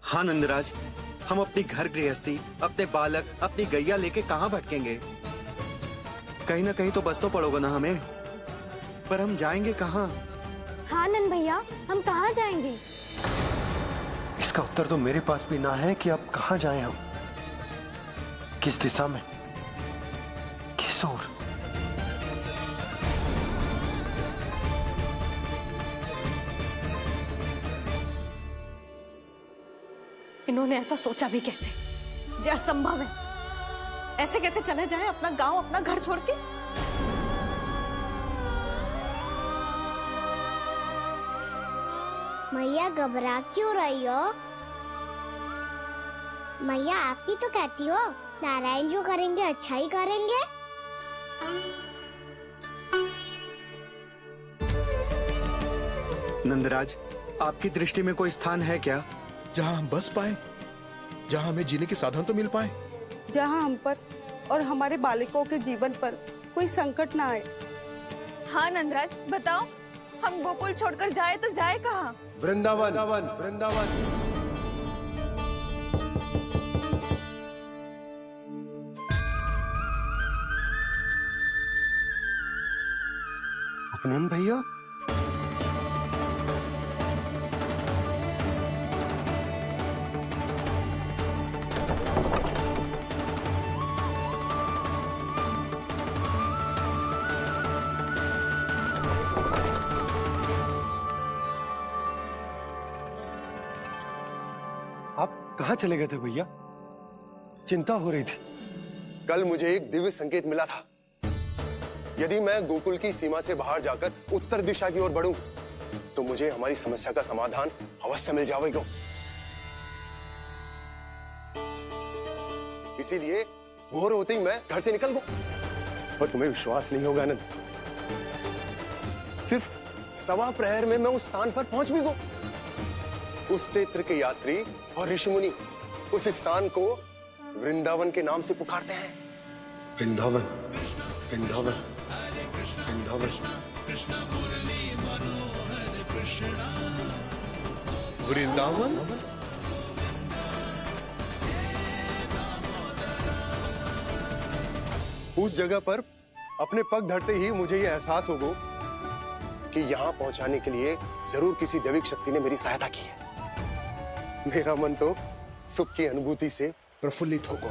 हाँ नंदराज, हम अपनी घर गृहस्थी, अपने बालक, अपनी गैया लेके कहाँ भटकेंगे? कहीं ना कहीं तो बस तो पड़ोगे ना हमें, पर हम जाएंगे कहाँ? हाँ नंद भैया, हम कहाँ जाएंगे? इसका उत्तर तो मेरे पास भी ना है कि अब कहाँ जाएं हम, किस दिशा में, किस ओर। इन्होंने ऐसा सोचा भी कैसे? जो असंभव है। ऐसे कैसे चले जाए अपना गांव, अपना घर छोड़ के? मैया घबरा क्यों रही हो? मैया आप ही तो कहती हो नारायण जो करेंगे अच्छा ही करेंगे। नंदराज, आपकी दृष्टि में कोई स्थान है क्या जहां हम बस पाए, जहां हमें जीने के साधन तो मिल पाए, जहां हम पर और हमारे बालकों के जीवन पर कोई संकट ना आए। हाँ नंदराज, बताओ हम गोकुल छोड़कर जाए तो जाए कहाँ? वृंदावन, वृंदावन। उपनंद भैया, आप कहाँ चले गए थे भैया? चिंता हो रही थी। कल मुझे एक दिव्य संकेत मिला था। यदि मैं गोकुल की सीमा से बाहर जाकर उत्तर दिशा की ओर बढ़ूं, तो मुझे हमारी समस्या का समाधान अवश्य मिल जाएगा। इसीलिए भोर होते ही मैं घर से निकल गया। और तुम्हें विश्वास नहीं होगा आनंद, सिर्फ 1.25 प्रहर में मैं उस स्थान पर पहुंच भी गया। उस क्षेत्र के यात्री और ऋषिमुनि उस स्थान को वृंदावन के नाम से पुकारते हैं। वृंदावन, वृंदावन, वृंदावन। वृंदावन। उस जगह पर अपने पग धरते ही मुझे यह एहसास होगा कि यहां पहुंचाने के लिए जरूर किसी दैविक शक्ति ने मेरी सहायता की है। मेरा मन तो सुख की अनुभूति से प्रफुल्लित होगा।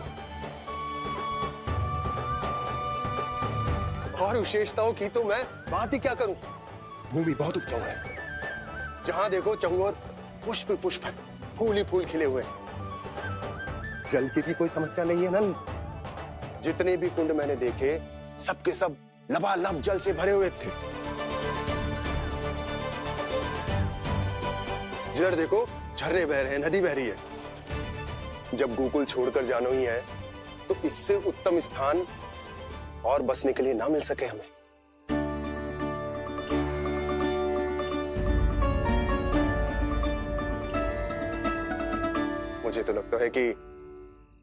और विशेषताओं की तो मैं बात ही क्या करूं। भूमि बहुत उपजाऊ है, जहां देखो चहुओर पुष्प पुष्प है, फूल ही फूल खिले हुए हैं। जल की भी कोई समस्या नहीं है नंद। जितने भी कुंड मैंने देखे, सबके सब लबालब जल से भरे हुए थे। जिधर देखो झरने बह रहे हैं, नदी बह रही है। जब गोकुल छोड़कर जाना ही है, तो इससे उत्तम स्थान और बसने के लिए ना मिल सके हमें। मुझे तो लगता है कि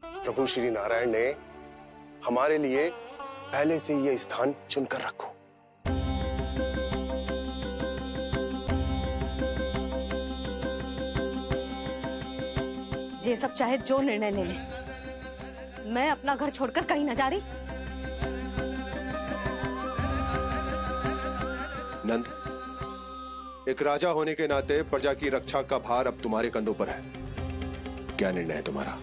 प्रभु श्री नारायण ने हमारे लिए पहले से यह स्थान चुनकर रखो। ये सब चाहे जो निर्णय ले ले, मैं अपना घर छोड़कर कहीं न जा रही। नंद, एक राजा होने के नाते प्रजा की रक्षा का भार अब तुम्हारे कंधों पर है। क्या निर्णय है तुम्हारा?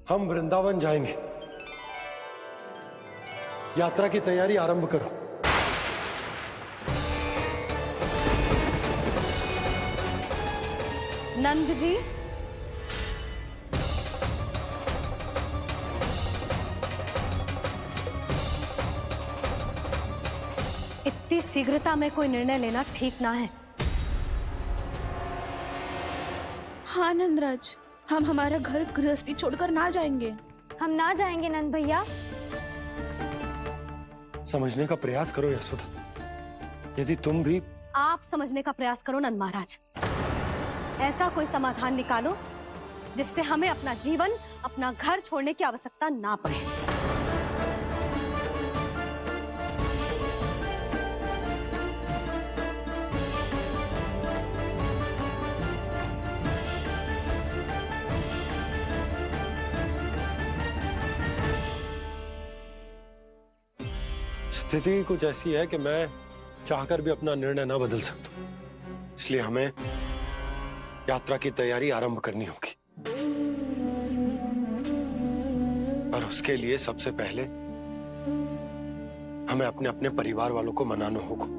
हम वृंदावन जाएंगे। यात्रा की तैयारी आरंभ करो। नंद जी, इतनी शीघ्रता में कोई निर्णय लेना ठीक ना है। हाँ नंदराज, हम हमारा घर गृहस्थी छोड़कर ना जाएंगे। हम ना जाएंगे नंद भैया। समझने का प्रयास करो यशोदा। यदि तुम भी आप समझने का प्रयास करो नंद महाराज। ऐसा कोई समाधान निकालो जिससे हमें अपना जीवन, अपना घर छोड़ने की आवश्यकता ना पड़े। स्थिति कुछ ऐसी है कि मैं चाहकर भी अपना निर्णय ना बदल सकता, इसलिए हमें यात्रा की तैयारी आरंभ करनी होगी। और उसके लिए सबसे पहले हमें अपने अपने परिवार वालों को मनाना होगा।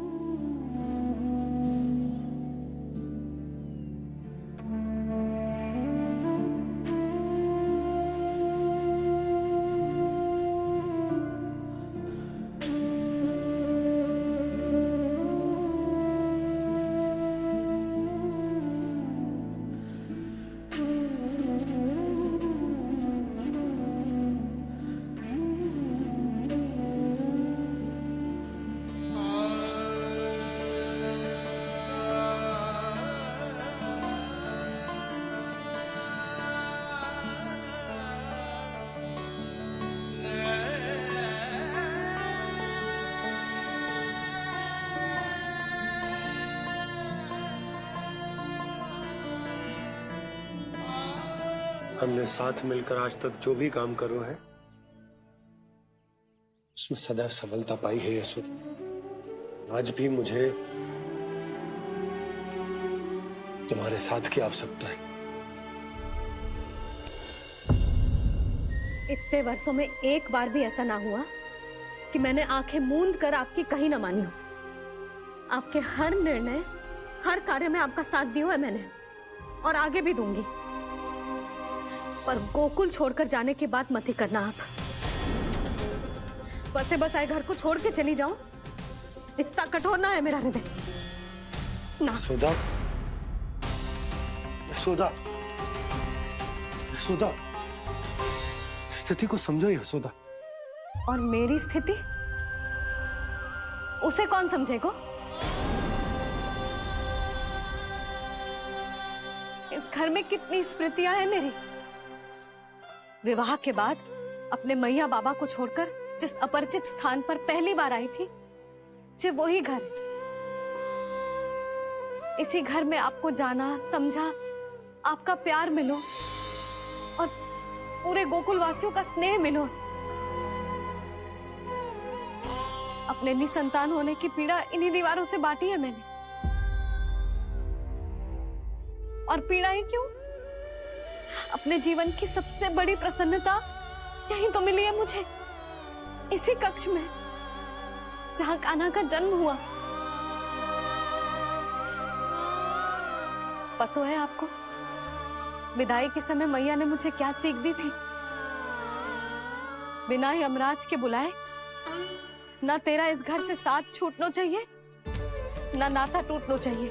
हमने साथ मिलकर आज तक जो भी काम करो है उसमें सदैव सफलता पाई है यशोदा। आज भी मुझे तुम्हारे साथ की आवश्यकता है। इतने वर्षों में एक बार भी ऐसा ना हुआ कि मैंने आंखें मूंद कर आपकी कहीं ना मानी हो। आपके हर निर्णय, हर कार्य में आपका साथ दिया है मैंने, और आगे भी दूंगी। पर गोकुल छोड़कर जाने की बात मत ही करना आप। बसे बसाए घर को छोड़ के चली जाऊं, इतना कठोर ना है मेरा हृदय ना। यशोदा, यशोदा, यशोदा, स्थिति को समझो यशोदा। और मेरी स्थिति उसे कौन समझेगा? इस घर में कितनी स्मृतियां हैं मेरी। विवाह के बाद अपने मैया बाबा को छोड़कर जिस अपरिचित स्थान पर पहली बार आई थी, ये वही घर है। इसी घर में आपको जाना, समझा, आपका प्यार मिलो और पूरे गोकुल वासियों का स्नेह मिलो। अपने निसंतान होने की पीड़ा इन्हीं दीवारों से बांटी है मैंने। और पीड़ा ही क्यों? अपने जीवन की सबसे बड़ी प्रसन्नता यही तो मिली है मुझे, इसी कक्ष में जहां कान्हा का जन्म हुआ। पता है आपको विदाई के समय मैया ने मुझे क्या सीख दी थी? बिना ही यमराज के बुलाए ना तेरा इस घर से साथ छूटना चाहिए, ना नाता टूटना चाहिए।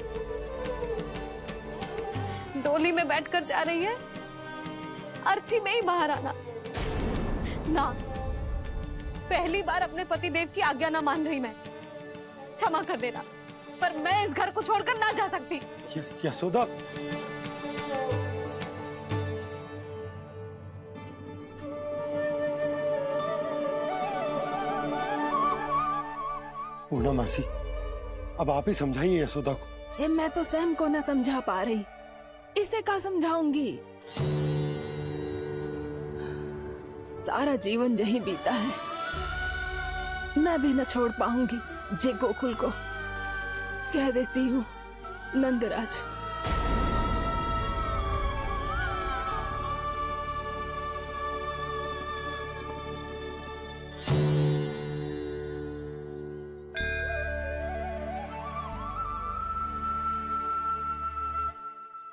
डोली में बैठकर जा रही है, अर्थी में ही बाहर आना ना। पहली बार अपने पतिदेव की आज्ञा ना मान रही मैं, क्षमा कर देना, पर मैं इस घर को छोड़कर ना जा सकती। यशोदा, पूर्णा मासी, अब आप ही समझाइए यशोदा को। मैं तो स्वयं को न समझा पा रही, इसे क्या समझाऊंगी? सारा जीवन यही बीता है, मैं भी न छोड़ पाऊंगी जे गोकुल को। कह देती हूँ नंदराज।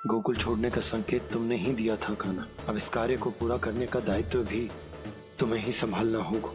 गोकुल छोड़ने का संकेत तुमने ही दिया था कान्हा। अब इस कार्य को पूरा करने का दायित्व भी तुम्हें ही संभालना होगा।